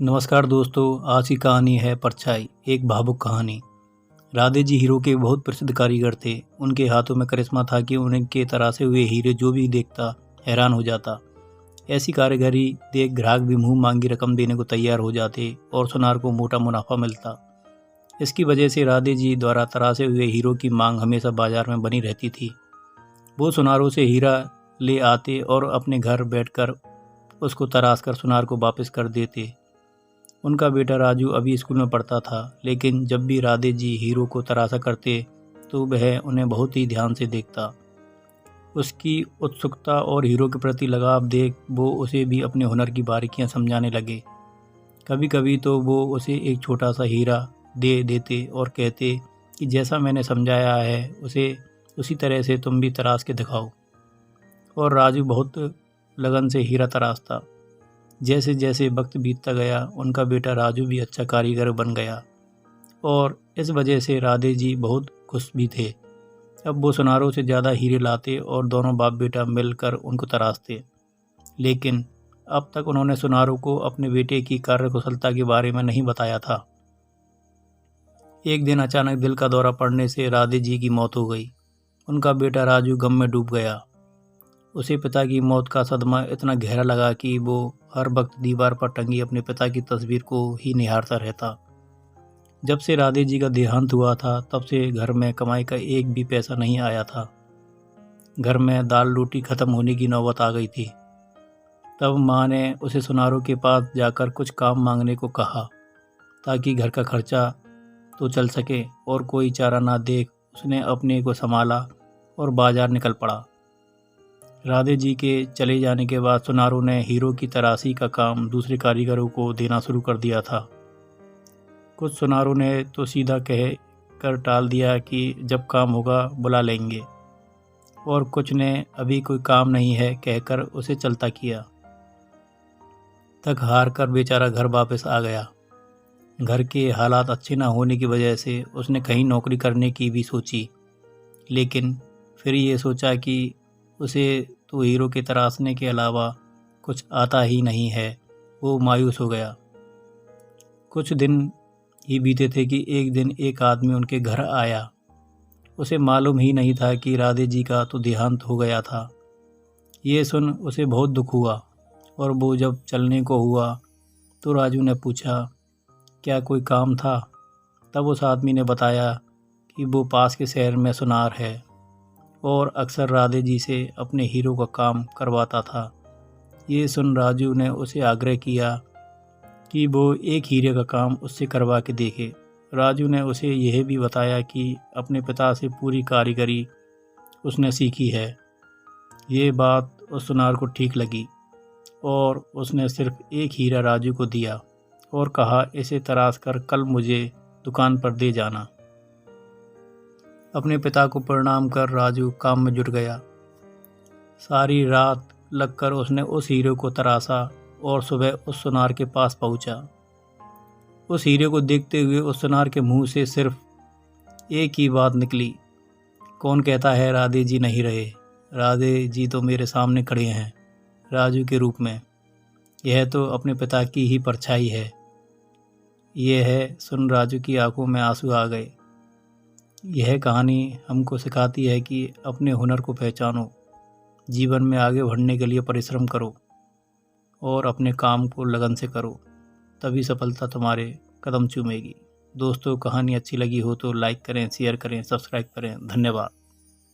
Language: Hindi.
नमस्कार दोस्तों, आज की कहानी है परछाई, एक भावुक कहानी। राधे जी हीरो के बहुत प्रसिद्ध कारीगर थे। उनके हाथों में करिश्मा था कि उनके तरासे हुए हीरे जो भी देखता हैरान हो जाता। ऐसी कारीगरी देख ग्राहक भी मुंह मांगी रकम देने को तैयार हो जाते और सुनार को मोटा मुनाफा मिलता। इसकी वजह से राधे जी द्वारा तरासे हुए हीरो की मांग हमेशा बाजार में बनी रहती थी। वो सुनारों से हीरा ले आते और अपने घर बैठकर उसको तराश कर सुनार को वापस कर देते। उनका बेटा राजू अभी स्कूल में पढ़ता था, लेकिन जब भी राधे जी हीरो को तराशा करते तो वह उन्हें बहुत ही ध्यान से देखता। उसकी उत्सुकता और हीरो के प्रति लगाव देख वो उसे भी अपने हुनर की बारीकियां समझाने लगे। कभी कभी तो वो उसे एक छोटा सा हीरा दे देते और कहते कि जैसा मैंने समझाया है उसे उसी तरह से तुम भी तराश के दिखाओ। और राजू बहुत लगन से हीरा तराशता। जैसे जैसे वक्त बीतता गया, उनका बेटा राजू भी अच्छा कारीगर बन गया और इस वजह से राधे जी बहुत खुश भी थे। अब वो सुनारों से ज़्यादा हीरे लाते और दोनों बाप बेटा मिलकर उनको तराशते। लेकिन अब तक उन्होंने सुनारों को अपने बेटे की कार्यकुशलता के बारे में नहीं बताया था। एक दिन अचानक दिल का दौरा पड़ने से राधे जी की मौत हो गई। उनका बेटा राजू गम में डूब गया। उसे पिता की मौत का सदमा इतना गहरा लगा कि वो हर वक्त दीवार पर टंगी अपने पिता की तस्वीर को ही निहारता रहता। जब से राधे जी का देहांत हुआ था, तब से घर में कमाई का एक भी पैसा नहीं आया था। घर में दाल रोटी खत्म होने की नौबत आ गई थी। तब माँ ने उसे सुनारों के पास जाकर कुछ काम मांगने को कहा, ताकि घर का खर्चा तो चल सके। और कोई चारा ना देख उसने अपने को संभाला और बाजार निकल पड़ा। राधे जी के चले जाने के बाद सुनारों ने हीरो की तराशी का काम दूसरे कारीगरों को देना शुरू कर दिया था। कुछ सुनारों ने तो सीधा कह कर टाल दिया कि जब काम होगा बुला लेंगे, और कुछ ने अभी कोई काम नहीं है कहकर उसे चलता किया। थक हार कर बेचारा घर वापस आ गया। घर के हालात अच्छे ना होने की वजह से उसने कहीं नौकरी करने की भी सोची, लेकिन फिर ये सोचा कि उसे तो हीरो के तराशने के अलावा कुछ आता ही नहीं है। वो मायूस हो गया। कुछ दिन ही बीते थे कि एक दिन एक आदमी उनके घर आया। उसे मालूम ही नहीं था कि राधे जी का तो देहांत हो गया था। ये सुन उसे बहुत दुख हुआ, और वो जब चलने को हुआ तो राजू ने पूछा, क्या कोई काम था? तब उस आदमी ने बताया कि वो पास के शहर में सुनार है और अक्सर राधे जी से अपने हीरो का काम करवाता था। ये सुन राजू ने उसे आग्रह किया कि वो एक हीरे का काम उससे करवा के देखे। राजू ने उसे यह भी बताया कि अपने पिता से पूरी कारीगरी उसने सीखी है। ये बात उस सुनार को ठीक लगी और उसने सिर्फ एक हीरा राजू को दिया और कहा, इसे तराश कर कल मुझे दुकान पर दे जाना। अपने पिता को प्रणाम कर राजू काम में जुट गया। सारी रात लगकर उसने उस हीरे को तराशा और सुबह उस सुनार के पास पहुंचा। उस हीरे को देखते हुए उस सुनार के मुंह से सिर्फ एक ही बात निकली, कौन कहता है राधे जी नहीं रहे? राधे जी तो मेरे सामने खड़े हैं राजू के रूप में। यह तो अपने पिता की ही परछाई है। यह है सुन राजू की आंखों में आंसू आ गए। यह कहानी हमको सिखाती है कि अपने हुनर को पहचानो, जीवन में आगे बढ़ने के लिए परिश्रम करो और अपने काम को लगन से करो, तभी सफलता तुम्हारे कदम चूमेगी। दोस्तों, कहानी अच्छी लगी हो तो लाइक करें, शेयर करें, सब्सक्राइब करें। धन्यवाद।